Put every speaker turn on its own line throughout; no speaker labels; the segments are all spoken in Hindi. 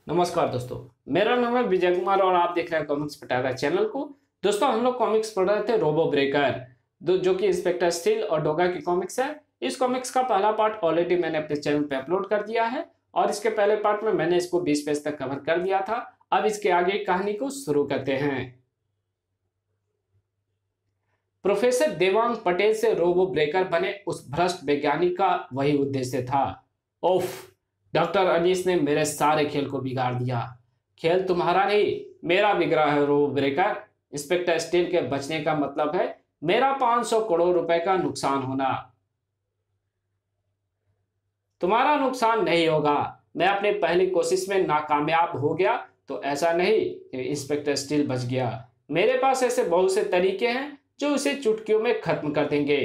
नमस्कार दोस्तों, मेरा नाम है विजय कुमार और आप देख रहे हैं कॉमिक्स पटाखा चैनल को। दोस्तों, हम लोग कॉमिक्स पढ़ रहे थे रोबो ब्रेकर, जो कि इंस्पेक्टर स्टील और डोगा की कॉमिक्स है। इस कॉमिक्स का पहला पार्ट ऑलरेडी मैंने अपने चैनल पे अपलोड कर दिया है और इसके पहले पार्ट में मैंने इसको 20 पेज तक कवर कर दिया था। अब इसके आगे कहानी को शुरू करते हैं। प्रोफेसर देवांग पटेल से रोबो ब्रेकर बने उस भ्रष्ट वैज्ञानिक का वही उद्देश्य था। ओफ, डॉक्टर अनीस ने मेरे सारे खेल को बिगाड़ दिया। खेल तुम्हारा नहीं, मेरा बिगड़ा है रोबो ब्रेकर। इंस्पेक्टर स्टील के बचने का मतलब है मेरा 500 करोड़ रुपए का नुकसान होना। तुम्हारा नुकसान नहीं होगा। मैं अपनी पहली कोशिश में नाकामयाब हो गया तो ऐसा नहीं कि इंस्पेक्टर स्टील बच गया। मेरे पास ऐसे बहुत से तरीके हैं जो उसे चुटकियों में खत्म कर देंगे।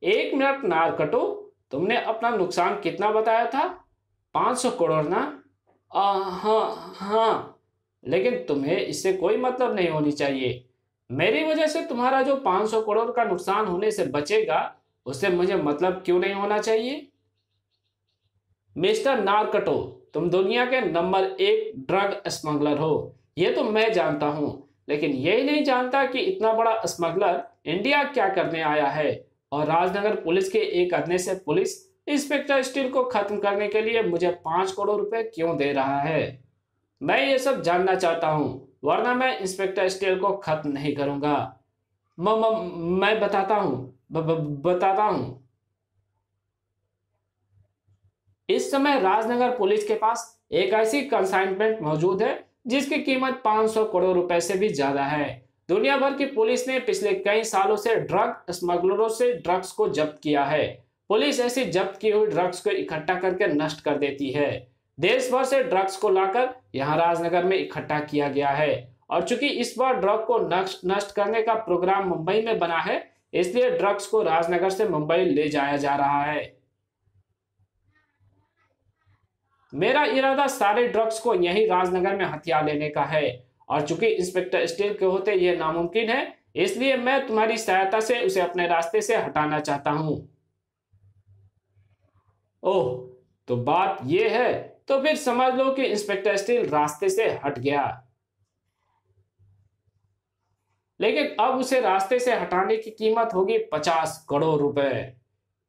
1 मिनट नार कटो, तुमने अपना नुकसान कितना बताया था? 500 करोड़ ना? हाँ हाँ, लेकिन तुम्हें इससे कोई मतलब नहीं होनी चाहिए। मेरी वजह से तुम्हारा जो 500 करोड़ का नुकसान होने से बचेगा उससे मुझे मतलब क्यों नहीं होना चाहिए? मिस्टर नारकटो, तुम दुनिया के नंबर 1 ड्रग स्मगलर हो, ये तो मैं जानता हूं, लेकिन यही नहीं जानता कि इतना बड़ा स्मगलर इंडिया क्या करने आया है और राजनगर पुलिस के एक आदमी से पुलिस इंस्पेक्टर स्टील को खत्म करने के लिए मुझे 5 करोड़ रुपए क्यों दे रहा है। मैं ये सब जानना चाहता हूं, वरना मैं इंस्पेक्टर स्टील को खत्म नहीं करूंगा। मैं बताता हूं, बताता हूं। इस समय राजनगर पुलिस के पास एक ऐसी कंसाइनमेंट मौजूद है जिसकी कीमत 500 करोड़ रुपए से भी ज्यादा है। दुनिया भर की पुलिस ने पिछले कई सालों से ड्रग स्मगलरों से ड्रग्स को जब्त किया है। पुलिस ऐसी जब्त की हुई ड्रग्स को इकट्ठा करके नष्ट कर देती है। देश भर से ड्रग्स को लाकर यहाँ राजनगर में इकट्ठा किया गया है और चूंकि इस बार ड्रग को नष्ट करने का प्रोग्राम मुंबई में बना है, इसलिए ड्रग्स को राजनगर से मुंबई ले जाया जा रहा है। मेरा इरादा सारे ड्रग्स को यहीं राजनगर में हथिया लेने का है और चूंकि इंस्पेक्टर स्टील के होते यह नामुमकिन है, इसलिए मैं तुम्हारी सहायता से उसे अपने रास्ते से हटाना चाहता हूं। ओह, तो बात यह है, तो फिर समझ लो कि इंस्पेक्टर स्टील रास्ते से हट गया। लेकिन अब उसे रास्ते से हटाने की कीमत होगी 50 करोड़ रुपए।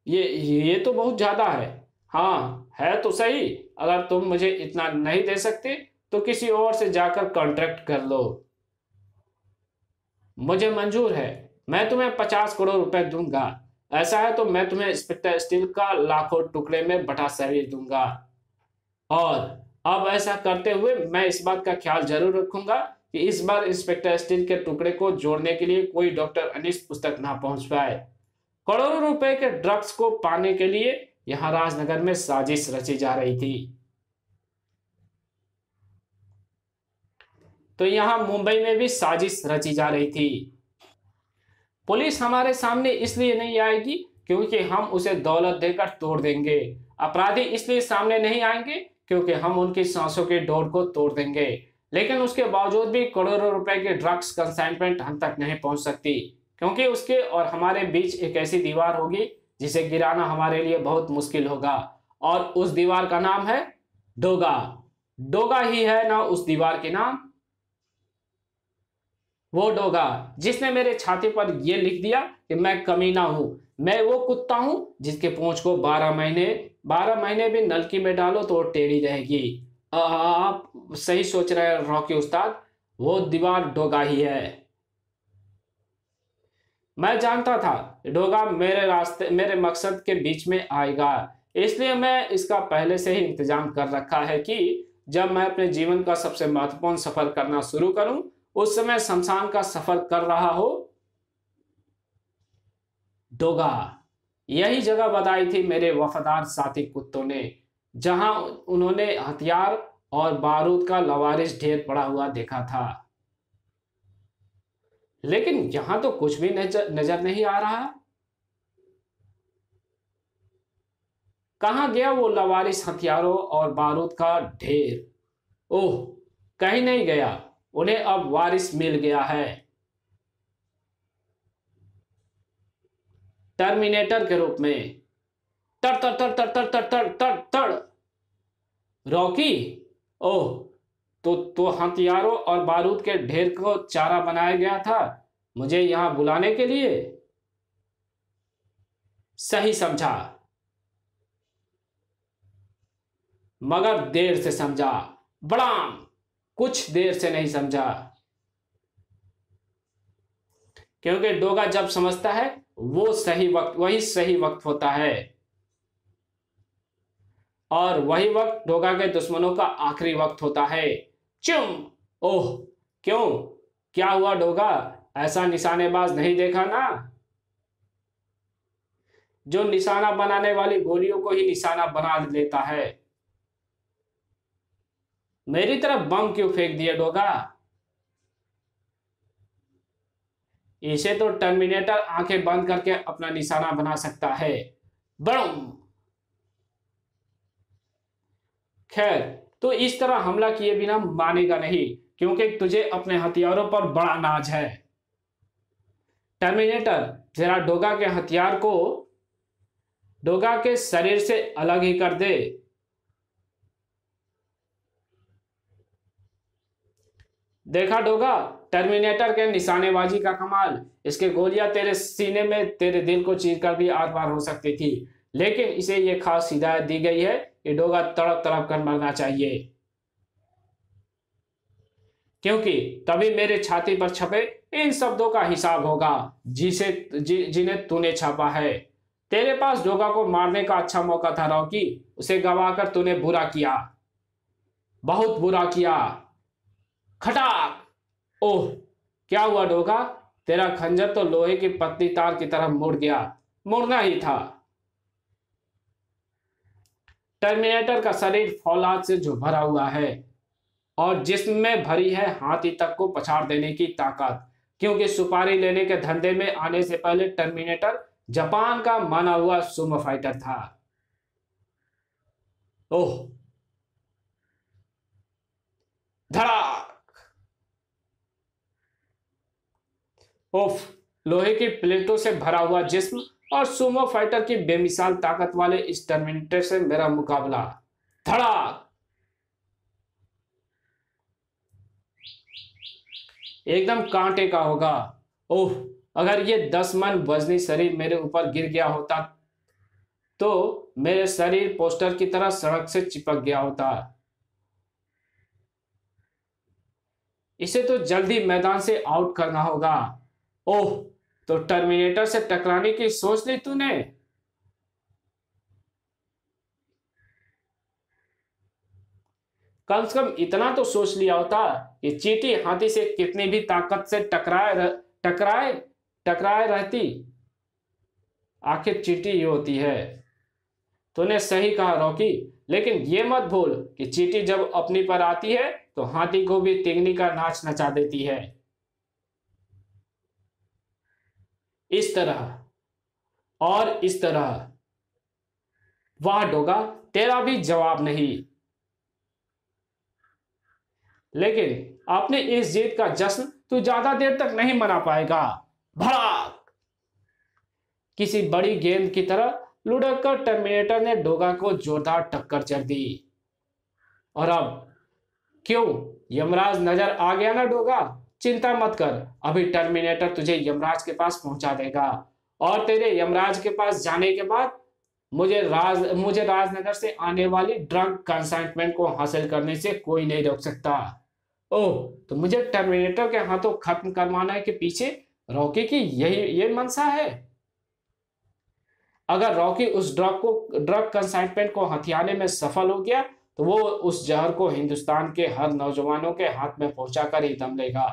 ये तो बहुत ज्यादा है। हाँ, है तो सही। अगर तुम मुझे इतना नहीं दे सकते तो किसी और से जाकर कॉन्ट्रैक्ट कर लो। मुझे मंजूर है, मैं तुम्हें 50 करोड़ रुपए दूंगा। ऐसा है तो मैं तुम्हें इंस्पेक्टर स्टील का लाखों टुकड़े में बटा शरीर दूंगा। और अब ऐसा करते हुए मैं इस बात का ख्याल जरूर रखूंगा कि इस बार इंस्पेक्टर स्टील के टुकड़े को जोड़ने के लिए कोई डॉक्टर अनीस पुस्तक ना पहुंच पाए। करोड़ों रुपए के ड्रग्स को पाने के लिए यहां राजनगर में साजिश रची जा रही थी। तो यहां मुंबई में भी साजिश रची जा रही थी। पुलिस हमारे सामने इसलिए नहीं आएगी क्योंकि हम उसे दौलत देकर तोड़ देंगे। अपराधी इसलिए सामने नहीं आएंगे क्योंकि हम उनकी सांसों के डोर को तोड़ देंगे। लेकिन उसके बावजूद भी करोड़ों रुपए के ड्रग्स कंसाइनमेंट हम तक नहीं पहुंच सकती, क्योंकि उसके और हमारे बीच एक ऐसी दीवार होगी जिसे गिराना हमारे लिए बहुत मुश्किल होगा। और उस दीवार का नाम है डोगा। डोगा ही है ना उस दीवार के नाम। वो डोगा जिसने मेरे छाती पर यह लिख दिया कि मैं कमीना हूं। मैं वो कुत्ता हूं जिसके पूंछ को 12 महीने भी नलकी में डालो तो टेढ़ी रहेगी। आप सही सोच रहे हैं रॉकी उस्ताद, वो दीवार डोगा ही है। मैं जानता था डोगा मेरे मकसद के बीच में आएगा, इसलिए मैं इसका पहले से ही इंतजाम कर रखा है कि जब मैं अपने जीवन का सबसे महत्वपूर्ण सफर करना शुरू करूं, उस समय शमशान का सफर कर रहा हो। डोगा, यही जगह बताई थी मेरे वफादार साथी कुत्तों ने, जहां उन्होंने हथियार और बारूद का लवारिस ढेर पड़ा हुआ देखा था। लेकिन यहां तो कुछ भी नजर नहीं आ रहा। कहां गया वो लवारिस हथियारों और बारूद का ढेर? ओह, कहीं नहीं गया। उन्हें अब वारिस मिल गया है, टर्मिनेटर के रूप में। तड़ तड़ तड़ तड़ तड़ तड़ तड़ तड़ तड़। रॉकी, ओह, तो हथियारों और बारूद के ढेर को चारा बनाया गया था मुझे यहां बुलाने के लिए। सही समझा, मगर देर से समझा। बड़ा कुछ देर से नहीं समझा, क्योंकि डोगा जब समझता है वही सही वक्त होता है, और वही वक्त डोगा के दुश्मनों का आखिरी वक्त होता है। चुम। ओह, क्यों, क्या हुआ डोगा? ऐसा निशानेबाज नहीं देखा ना, जो निशाना बनाने वाली गोलियों को ही निशाना बना लेता है। मेरी तरफ बम क्यों फेंक दिया डोगा? इसे तो टर्मिनेटर आंखें बंद करके अपना निशाना बना सकता है। बम। खैर, तो इस तरह हमला किए बिना मानेगा नहीं, क्योंकि तुझे अपने हथियारों पर बड़ा नाज है। टर्मिनेटर, जरा डोगा के हथियार को डोगा के शरीर से अलग ही कर दे। देखा डोगा, टर्मिनेटर के निशानेबाजी का कमाल। इसके गोलियां तेरे सीने में तेरे दिल को चीर कर भी आर पार हो सकती थी, लेकिन इसे यह खास हिदायत दी गई है कि डोगा तड़प तड़प कर मरना चाहिए, क्योंकि तभी मेरे छाती पर छपे इन शब्दों का हिसाब होगा जिन्हें तूने छापा है। तेरे पास डोगा को मारने का अच्छा मौका था रॉकी, उसे गवाकर तूने बुरा किया, बहुत बुरा किया। खटाक। ओह, क्या हुआ डोगा? तेरा खंजर तो लोहे की पतली तार की तरह मुड़ गया। मुड़ना ही था। टर्मिनेटर का शरीर फौलाद से जो भरा हुआ है, और जिस्म में भरी है हाथी तक को पछाड़ देने की ताकत, क्योंकि सुपारी लेने के धंधे में आने से पहले टर्मिनेटर जापान का माना हुआ सुमो फाइटर था। ओह, धड़ाक। ओफ, लोहे की प्लेटों से भरा हुआ जिस्म और सुमो फाइटर की बेमिसाल ताकत वाले इस टर्मिनेटर से मेरा मुकाबला। धड़ाक। एकदम कांटे का होगा। ओह, अगर ये 10 मन वजनी शरीर मेरे ऊपर गिर गया होता तो मेरे शरीर पोस्टर की तरह सड़क से चिपक गया होता। इसे तो जल्दी मैदान से आउट करना होगा। ओह, तो टर्मिनेटर से टकराने की सोच ली तूने? कम से कम इतना तो सोच लिया होता कि चींटी हाथी से कितनी भी ताकत से टकराए टकराए रहती, आखिर चींटी ही होती है। तूने सही कहा रॉकी, लेकिन ये मत भूल कि चींटी जब अपनी पर आती है तो हाथी को भी तिगनी का नाच नचा देती है। इस तरह और इस तरह। वाह डोगा, तेरा भी जवाब नहीं। लेकिन अपने इस जीत का जश्न तू ज्यादा देर तक नहीं मना पाएगा। भड़ाक। किसी बड़ी गेंद की तरह लुढ़क कर टर्मिनेटर ने डोगा को जोरदार टक्कर जड़ दी। और अब क्यों, यमराज नजर आ गया ना डोगा? चिंता मत कर, अभी टर्मिनेटर तुझे यमराज के पास पहुंचा देगा, और तेरे यमराज के पास जाने के बाद मुझे राजनगर से आने वाली ड्रग कंसाइनमेंट को हासिल करने से कोई नहीं रोक सकता। ओह, तो मुझे टर्मिनेटर के हाथों खत्म करवाने के पीछे रॉकी की ये मंशा है। अगर रॉकी उस ड्रग कंसाइनमेंट को हथियाने में सफल हो गया तो वो उस जहर को हिंदुस्तान के हर नौजवानों के हाथ में पहुंचाकर ही दम लेगा।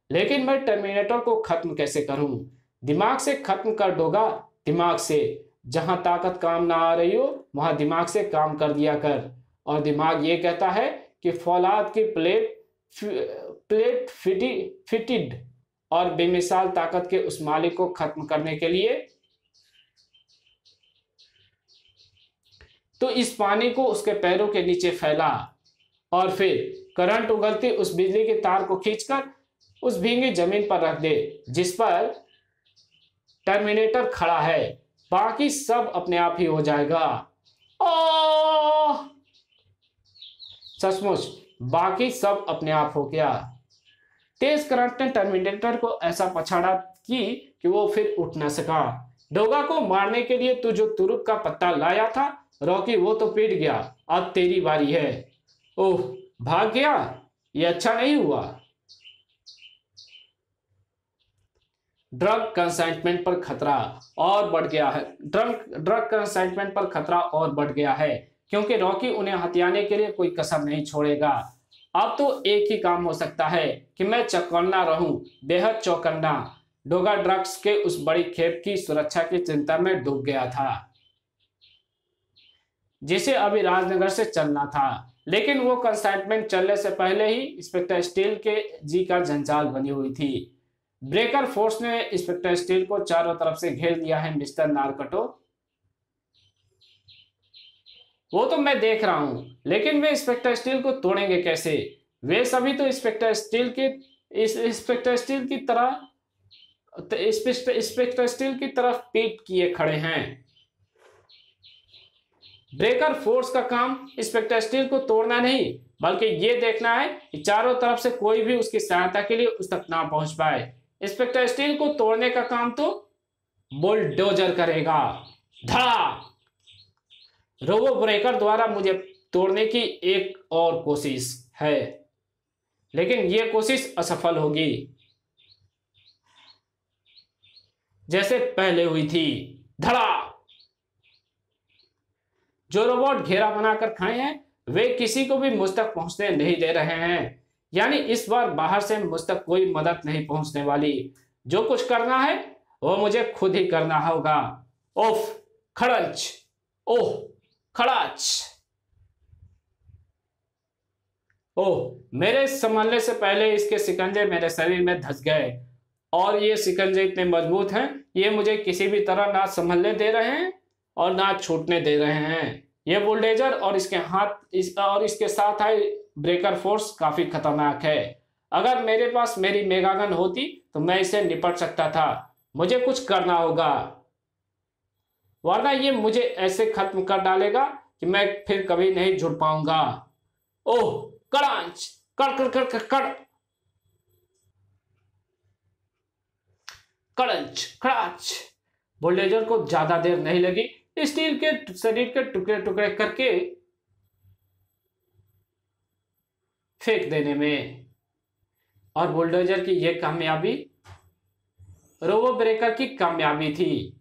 लेकिन मैं टर्मिनेटर को खत्म कैसे करूं? दिमाग से खत्म कर डोगा, दिमाग से। जहां ताकत काम ना आ रही हो वहां दिमाग से काम कर दिया कर। और दिमाग ये कहता है कि फौलाद की प्लेट फिटेड और बेमिसाल ताकत के उस मालिक को खत्म करने के लिए तो इस पानी को उसके पैरों के नीचे फैला, और फिर करंट उगलती उस बिजली के तार को खींचकर उस भींगी जमीन पर रख दे जिस पर टर्मिनेटर खड़ा है। बाकी सब अपने आप ही हो जाएगा। ओह! सचमुच बाकी सब अपने आप हो गया। तेज करंट ने टर्मिनेटर को ऐसा पछाड़ा कि वो फिर उठ न सका। डोगा को मारने के लिए तू जो तुरुप का पत्ता लाया था रॉकी, वो तो पीट गया, अब तेरी बारी है। ओह, भाग गया, ये अच्छा नहीं हुआ। ड्रग कंसाइनमेंट पर खतरा और बढ़ गया है। ड्रग कंसाइनमेंट पर खतरा और बढ़ गया है, क्योंकि रॉकी उन्हें हथियाने के लिए कोई कसर नहीं छोड़ेगा। अब तो एक ही काम हो सकता है कि मैं चौकन्ना रहूं, बेहद चौकन्ना। डोगा ड्रग्स के उस बड़ी खेप की सुरक्षा की चिंता में डूब गया था, जिसे अभी राजनगर से चलना था। लेकिन वो कंसाइनमेंट चलने से पहले ही इंस्पेक्टर स्टील के जी का जंजाल बनी हुई थी। ब्रेकर फोर्स ने इंस्पेक्टर स्टील को चारों तरफ से घेर लिया है मिस्टर नारकटो। वो तो मैं देख रहा हूं, लेकिन वे इंस्पेक्टर स्टील को तोड़ेंगे कैसे? वे सभी तो इंस्पेक्टर स्टील की तरफ पीठ किए खड़े हैं। ब्रेकर फोर्स का काम इंस्पेक्टर स्टील को तोड़ना नहीं, बल्कि ये देखना है कि चारों तरफ से कोई भी उसकी सहायता के लिए उस तक ना पहुंच पाए। इंस्पेक्टर स्टील को तोड़ने का काम तो बुलडोजर करेगा। धा! रोबो ब्रेकर द्वारा मुझे तोड़ने की एक और कोशिश है, लेकिन यह कोशिश असफल होगी, जैसे पहले हुई थी। धड़ा! जो रोबोट घेरा बनाकर खड़े हैं वे किसी को भी मुझ तक पहुंचने नहीं दे रहे हैं। यानी इस बार बाहर से मुझ तक कोई मदद नहीं पहुंचने वाली। जो कुछ करना है वो मुझे खुद ही करना होगा। ओफ! खड़ंच! ओह! खड़ाच! ओह! मेरे संभलने से पहले इसके शिकंजे मेरे शरीर में धंस गए, और ये शिकंजे इतने मजबूत हैं ये मुझे किसी भी तरह ना संभलने दे रहे हैं और ना छूटने दे रहे हैं। ये बुलडोजर और इसके साथ आए ब्रेकर फोर्स काफी खतरनाक है। अगर मेरे पास मेरी मेगागन होती तो मैं इसे निपट सकता था। मुझे कुछ करना होगा, वरना ये मुझे ऐसे खत्म कर डालेगा कि मैं फिर कभी नहीं जुड़ पाऊंगा। ओह! कड़ांच! कड़ कड़ कड़ कड़ कड़! कड़ंच! खड़ाच! बुलडोजर को ज्यादा देर नहीं लगी स्टील के शरीर के टुकड़े टुकड़े करके फेंक देने में, और बुलडोजर की यह कामयाबी रोबो ब्रेकर की कामयाबी थी।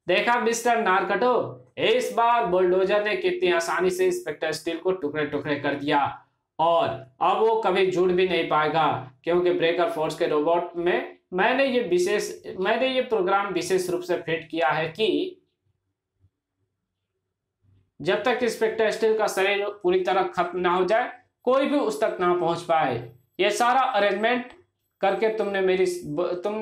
देखा मिस्टर नारकटो, इस बार बुलडोजर ने कितनी आसानी से इंस्पेक्टर स्टील को टुकड़े टुकड़े कर दिया, और अब वो कभी जुड़ भी नहीं पाएगा, क्योंकि ब्रेकर फोर्स के रोबोट में मैंने ये प्रोग्राम विशेष रूप से फिट किया है कि जब तक इंस्पेक्टर स्टील का शरीर पूरी तरह खत्म ना हो जाए कोई भी उस तक ना पहुंच पाए। ये सारा अरेंजमेंट करके तुमने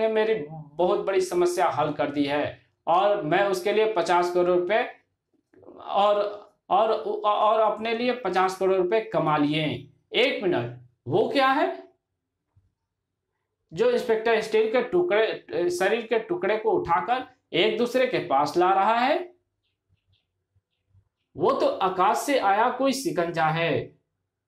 मेरी बहुत बड़ी समस्या हल कर दी है, और मैं उसके लिए 50 करोड़ रुपए और अपने लिए 50 करोड़ रुपए कमा लिए। एक मिनट, वो क्या है जो इंस्पेक्टर स्टील के शरीर के टुकड़े को उठाकर एक दूसरे के पास ला रहा है? वो तो आकाश से आया कोई शिकंजा है।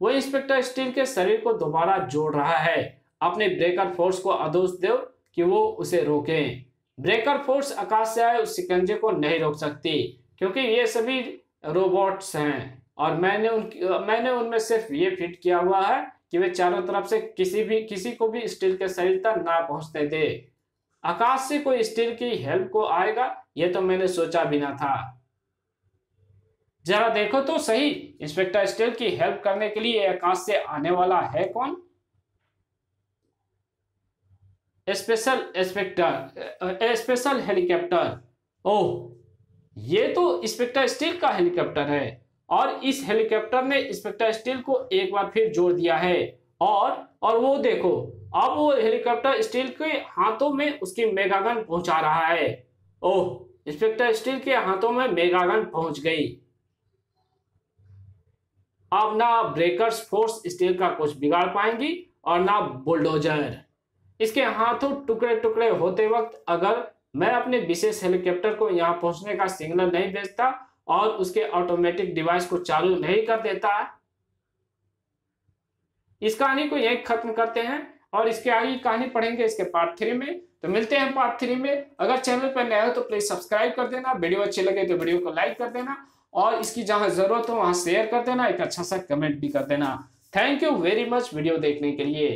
वो इंस्पेक्टर स्टील के शरीर को दोबारा जोड़ रहा है। अपने ब्रेकर फोर्स को आदेश दो कि वो उसे रोकें। ब्रेकर फोर्स आकाश से आए उस शिकंजे को नहीं रोक सकती, क्योंकि ये सभी रोबोट्स हैं, और मैंने उनमें सिर्फ ये फिट किया हुआ है कि वे चारों तरफ से किसी को भी स्टील के शरीर तक ना पहुंचने दे। आकाश से कोई स्टील की हेल्प को आएगा ये तो मैंने सोचा भी ना था। जरा देखो तो सही, इंस्पेक्टर स्टील की हेल्प करने के लिए आकाश से आने वाला है कौन? Special helicopter. ओह, ये तो इंस्पेक्टर स्टील का हेलीकॉप्टर है, और इस हेलीकॉप्टर ने इंस्पेक्टर स्टील को एक बार फिर जोड़ दिया है। और वो देखो, अब वो हेलीकॉप्टर स्टील के हाथों में उसकी मेगागन पहुंचा रहा है। ओह, इंस्पेक्टर स्टील के हाथों में मेगागन पहुंच गई। अब ना ब्रेकर्स फोर्स स्टील का कुछ बिगाड़ पाएंगी और ना बुलडोजर। इसके हाथों टुकड़े टुकड़े होते वक्त अगर मैं अपने विशेष हेलीकॉप्टर को यहां पहुंचने का सिग्नल नहीं भेजता और उसके ऑटोमेटिक डिवाइस को चालू नहीं कर देता है। इस कहानी को यहीं खत्म करते हैं और इसके आगे की कहानी पढ़ेंगे इसके पार्ट 3 में। तो मिलते हैं पार्ट 3 में। अगर चैनल पर नया हो तो प्लीज सब्सक्राइब कर देना, वीडियो अच्छी लगे तो वीडियो को लाइक कर देना और इसकी जहां जरूरत हो वहां शेयर कर देना, एक अच्छा सा कमेंट भी कर देना। Thank you very much video देखने के लिए।